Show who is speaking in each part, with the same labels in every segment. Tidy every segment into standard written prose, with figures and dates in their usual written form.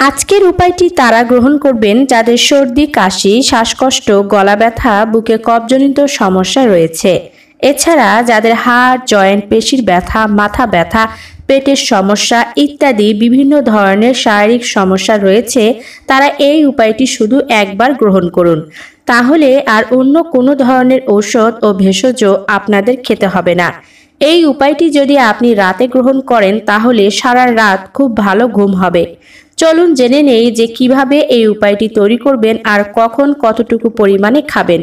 Speaker 1: আজকের উপায়টি তারা গ্রহণ করবেন যাদের সর্দি, কাশি, শ্বাসকষ্ট, গলা ব্যথা, বুকে কফজনিত সমস্যা রয়েছে। এছাড়া যাদের হাড়, জয়েন্ট, পেশির ব্যথা, মাথা ব্যথা, পেটের সমস্যা ইত্যাদি বিভিন্ন ধরনের শারীরিক সমস্যা রয়েছে, তারা এই উপায়টি শুধু একবার গ্রহণ করুন। তাহলে আর অন্য কোনো ধরনের ঔষধ ও ভেষজ আপনাদের খেতে হবে না। এই উপায়টি যদি আপনি রাতে গ্রহণ করেন তাহলে সারা রাত খুব ভালো ঘুম হবে। চলুন জেনে নেই যে কিভাবে এই উপায়টি তৈরি করবেন আর কখন কতটুকু পরিমাণে খাবেন।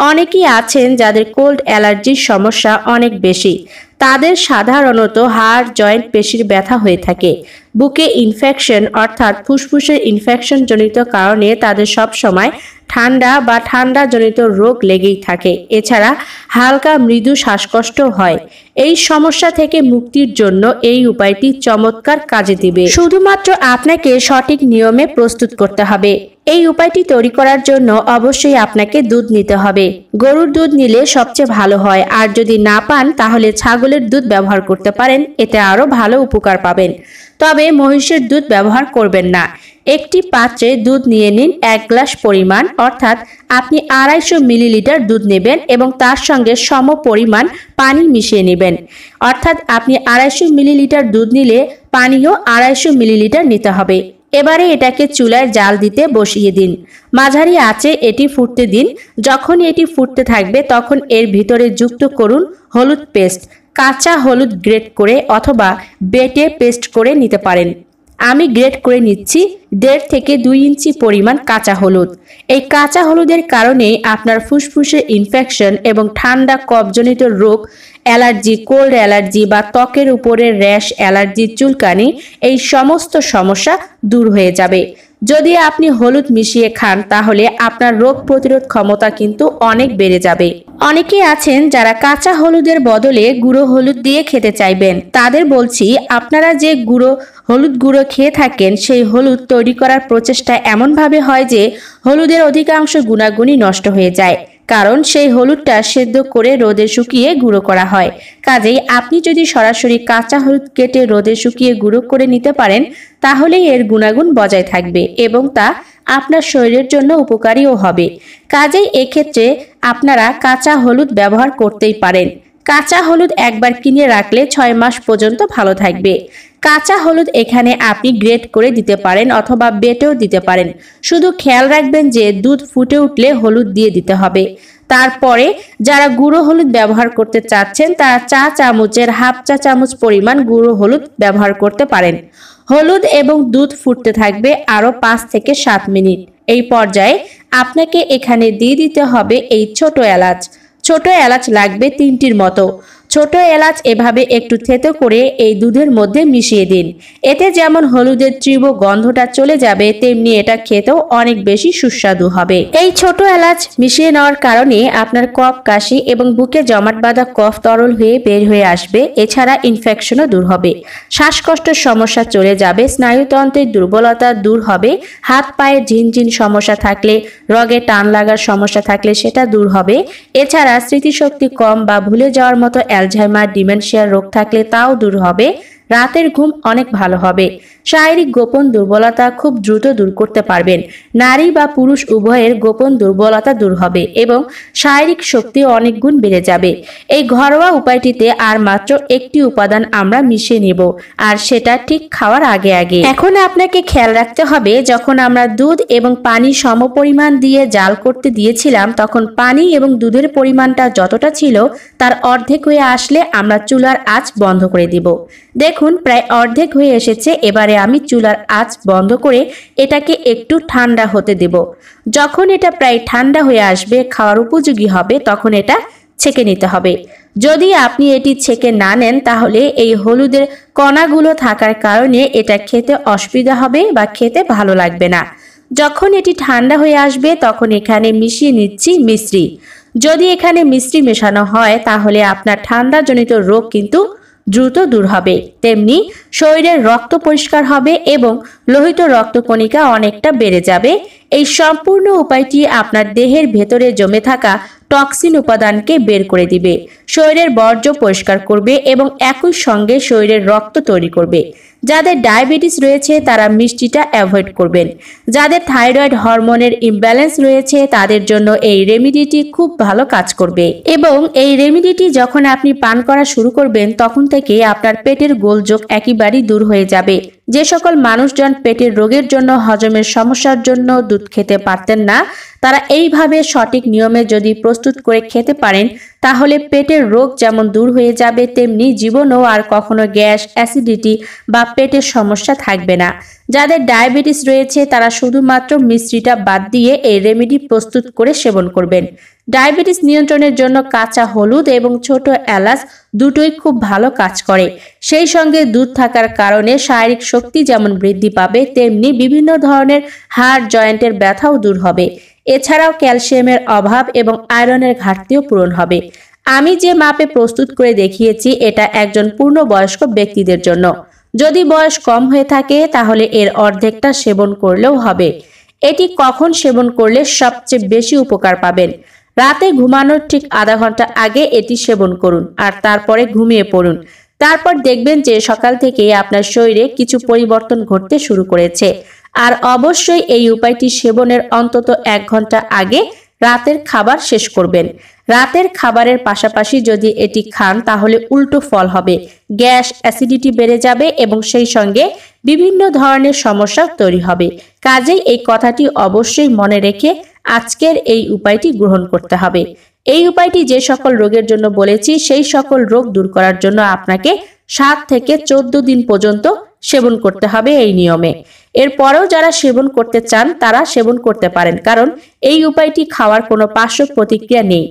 Speaker 1: অনেকেই আছেন যাদের কোল্ড অ্যালার্জির সমস্যা অনেক বেশি। তাদের সাধারণত হাড়, জয়েন্ট, পেশির ব্যথা হয়ে থাকে। বুকে ইনফেকশন অর্থাৎ ফুসফুসের ইনফেকশন জনিত কারণে তাদের সব সময় ঠান্ডা বা ঠান্ডা জনিত রোগ লেগেই থাকে। এছাড়া হালকা মৃদু শ্বাসকষ্ট হয়। এই সমস্যা থেকে মুক্তির জন্য এই উপায়টি চমৎকার কাজে দিবে। শুধুমাত্র আপনাকে সঠিক নিয়মে প্রস্তুত করতে হবে। এই উপায়টি তৈরি করার জন্য অবশ্যই আপনাকে দুধ নিতে হবে। গরুর দুধ নিলে সবচেয়ে ভালো হয়, আর যদি না পান তাহলে ছাগলের দুধ ব্যবহার করতে পারেন, এতে আরো ভালো উপকার পাবেন। তবে মহিষের দুধ ব্যবহার করবেন না। একটি পাত্রে দুধ নিয়ে নিন 1 গ্লাস পরিমাণ, অর্থাৎ আপনি 250 মিলিলিটার দুধ নেবেন এবং তার সঙ্গে সম পরিমাণ পানি মিশিয়ে নেবেন। অর্থাৎ আপনি 250 মিলিলিটার দুধ নিলে পানিও 250 মিলিলিটার নিতে হবে। এবারে এটাকে চুলায় জাল দিতে বসিয়ে দিন। মাঝারি আঁচে এটি ফুটতে দিন। যখন এটি ফুটতে থাকবে তখন এর ভিতরে যুক্ত করুন হলুদ পেস্ট। কাঁচা হলুদ গ্রেট করে অথবা বেটে পেস্ট করে নিতে পারেন। আমি গ্রেট করে নিচ্ছি 1.5 থেকে 2 ইঞ্চি পরিমাণ কাঁচা হলুদ। এই কাঁচা হলুদের কারণে আপনার ফুসফুসে ইনফেকশন এবং ঠান্ডা কফজনিত রোগ, অ্যালার্জি, কোল্ড অ্যালার্জি বা ত্বকের উপরে র্যাশ, অ্যালার্জি, চুলকানি এই সমস্ত সমস্যা দূর হয়ে যাবে। যদি আপনি হলুদ মিশিয়ে খান তাহলে আপনার রোগ প্রতিরোধ ক্ষমতা কিন্তু অনেক বেড়ে যাবে। অনেকেই আছেন যারা কাঁচা হলুদের বদলে গুঁড়ো হলুদ দিয়ে খেতে চাইবেন। তাদের বলছি, আপনারা যে হলুদ গুঁড়ো খেয়ে থাকেন সেই হলুদ তৈরি করার প্রচেষ্টা এমনভাবে হয় যে হলুদের অধিকাংশ গুণাগুণই নষ্ট হয়ে যায়, কারণ সেই হলুদটা সেদ্ধ করে রোদে শুকিয়ে গুঁড়ো করা হয়। কাজেই আপনি যদি সরাসরি কাঁচা হলুদ কেটে রোদে শুকিয়ে গুঁড়ো করে নিতে পারেন তাহলেই এর গুণাগুণ বজায় থাকবে এবং তা আপনার শরীরের জন্য উপকারীও হবে। কাজেই এক্ষেত্রে আপনারা কাঁচা হলুদ ব্যবহার করতেই পারেন। কাঁচা হলুদ একবার কিনে রাখলে 6 মাস পর্যন্ত ভালো থাকবে। কাঁচা হলুদ এখানে আপনি গ্রেট করে দিতে পারেন অথবা বেটেও দিতে পারেন। শুধু খেয়াল রাখবেন যে দুধ ফুটে উঠলে হলুদ দিয়ে দিতে হবে। তারপরে যারা গুঁড়ো হলুদ ব্যবহার করতে চাচ্ছেন তারা চা চামচের হাফ চা চামচ পরিমাণ গুঁড়ো হলুদ ব্যবহার করতে পারেন। হলুদ এবং দুধ ফুটতে থাকবে আরো 5 থেকে 7 মিনিট। এই পর্যায়ে আপনাকে এখানে দিয়ে দিতে হবে এই ছোট এলাচ। ছোট এলাচ লাগবে 3টির মতো। ছোট এলাচ এভাবে একটু থেতো করে এই দুধের মধ্যে মিশিয়ে দিন। এতে যেমন হলুদের তীব্র গন্ধটা চলে যাবে, তেমনি এটা খেতেও অনেক বেশি সুস্বাদু হবে। এই ছোট এলাচ মিশিয়ে নেওয়ার কারণে আপনার কফ, কাশি এবং বুকে জমাট বাঁধা কফ তরল হয়ে বের হয়ে আসবে। এছাড়া ইনফেকশনও দূর হবে। শ্বাসকষ্টের সমস্যা চলে যাবে। স্নায়ুতন্ত্রের দুর্বলতা দূর হবে। হাত পায়ে ঝিনঝিন সমস্যা থাকলে, রগে টান লাগার সমস্যা থাকলে সেটা দূর হবে। এছাড়া স্মৃতিশক্তি কম বা ভুলে যাওয়ার মতো অ্যালঝাইমার, ডিমেনশিয়ার রোগ থাকলে তাও দূর হবে। রাতের ঘুম অনেক ভালো হবে। শারীরিক গোপন দুর্বলতা খুব দ্রুত দূর করতে পারবেন। নারী বা পুরুষ উভয়ের গোপন দুর্বলতা দূর হবে এবং শারীরিক শক্তি অনেক গুণ বেড়ে যাবে। এই ঘরোয়া উপায়টিতে আর মাত্র একটি উপাদান আমরা মিশিয়ে নেব, আর সেটা ঠিক খাওয়ার আগে আগে। এখন আপনাকে খেয়াল রাখতে হবে, যখন আমরা দুধ এবং পানি সমপরিমাণ দিয়ে জাল করতে দিয়েছিলাম তখন পানি এবং দুধের পরিমাণটা যতটা ছিল তার অর্ধেক হয়ে আসলে আমরা চুলার আঁচ বন্ধ করে দিব। দেখুন প্রায় অর্ধেক হয়ে এসেছে। এবারে আমি চুলার আঁচ বন্ধ করে এটাকে একটু ঠান্ডা হতে দেব। যখন এটা প্রায় ঠান্ডা হয়ে আসবে, খাওয়ার উপযোগী হবে, তখন এটা ছেঁকে নিতে হবে। যদি আপনি এটি ছেঁকে না নেন তাহলে এই হলুদের কণাগুলো থাকার কারণে এটা খেতে অসুবিধা হবে বা খেতে ভালো লাগবে না। যখন এটি ঠান্ডা হয়ে আসবে তখন এখানে মিশিয়ে নিচ্ছি মিশ্রি। যদি এখানে মিশ্রি মেশানো হয় তাহলে আপনার ঠান্ডাজনিত রোগ কিন্তু দ্রুত দূর হবে, তেমনি শরীরের রক্ত পরিষ্কার হবে এবং লোহিত রক্তকণিকা অনেকটা বেড়ে যাবে। এই সম্পূর্ণ উপায়টি আপনার দেহের ভেতরে জমে থাকা টক্সিন উপাদানকে বের করে দিবে, শরীরের বর্জ্য পরিষ্কার করবে এবং একই সঙ্গে শরীরের রক্ত তৈরি করবে। যাদের ডায়াবেটিস রয়েছে তারা মিষ্টিটা অ্যাভয়েড করবেন। যাদের থাইরয়েড হরমোনের ইমব্যালেন্স রয়েছে তাদের জন্য এই রেমিডিটি খুব ভালো কাজ করবে এবং এই রেমিডিটি যখন আপনি পান করা শুরু করবেন তখন থেকে আপনার পেটের গোলযোগ একেবারেই দূর হয়ে যাবে। যে সকল মানুষজন পেটের রোগের জন্য, হজমের সমস্যার জন্য দুধ খেতে পারতেন না, তারা এইভাবে সঠিক নিয়মে যদি প্রস্তুত করে খেতে পারেন তাহলে পেটের রোগ যেমন দূর হয়ে যাবে তেমনি জীবনেও আর কখনো গ্যাস, অ্যাসিডিটি বা পেটের সমস্যা থাকবে না। যাদের ডায়াবেটিস রয়েছে তারা শুধুমাত্র মিশ্রিটা বাদ দিয়ে এই রেমেডি প্রস্তুত করে সেবন করবেন। ডায়াবেটিস নিয়ন্ত্রণের জন্য কাঁচা হলুদ এবং ছোট এলাচ দুটোই খুব ভালো কাজ করে। সেই সঙ্গে দুধ থাকার কারণে শারীরিক শক্তি যেমন বৃদ্ধি পাবে তেমনি বিভিন্ন ধরনের হাড় জয়েন্টের ব্যথাও দূর হবে। এছাড়াও ক্যালসিয়ামের অভাব এবং আয়রনের ঘাটতিও পূরণ হবে। আমি যে মাপে প্রস্তুত করে দেখিয়েছি এটা একজন পূর্ণবয়স্ক ব্যক্তিদের জন্য। যদি বয়স কম হয়ে থাকে তাহলে এর অর্ধেকটা সেবন করলেও হবে। এটি কখন সেবন করলে সবচেয়ে বেশি উপকার পাবেন? রাতে ঘুমানোর ঠিক আধা ঘন্টা আগে এটি সেবন করুন আর তারপরে ঘুমিয়ে পড়ুন। তারপর দেখবেন যে সকাল থেকে আপনার শরীরে কিছু পরিবর্তন ঘটতে শুরু করেছে। আর অবশ্যই এই উপায়টি সেবনের অন্তত 1 ঘন্টা আগে রাতের খাবার শেষ করবেন। রাতের খাবারের পাশাপাশি যদি এটি খান তাহলে উল্টো ফল হবে, গ্যাস, অ্যাসিডিটি বেড়ে যাবে এবং সেই সঙ্গে বিভিন্ন ধরনের সমস্যা তৈরি হবে। কাজেই এই কথাটি অবশ্যই মনে রেখে আজকের এই উপায়টি গ্রহণ করতে হবে। এই উপায়টি যে সকল রোগের জন্য বলেছি সেই সকল রোগ দূর করার জন্য আপনাকে 7 থেকে 14 দিন পর্যন্ত সেবন করতে হবে এই নিয়মে। এরপরেও যারা সেবন করতে চান তারা সেবন করতে পারেন, কারণ এই উপায়টি খাওয়ার কোনো পার্শ্ব প্রতিক্রিয়া নেই।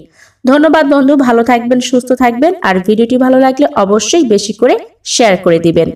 Speaker 1: ধন্যবাদ বন্ধু, ভালো থাকবেন, সুস্থ থাকবেন আর ভিডিওটি ভালো লাগলে অবশ্যই বেশি করে শেয়ার করে দিবেন।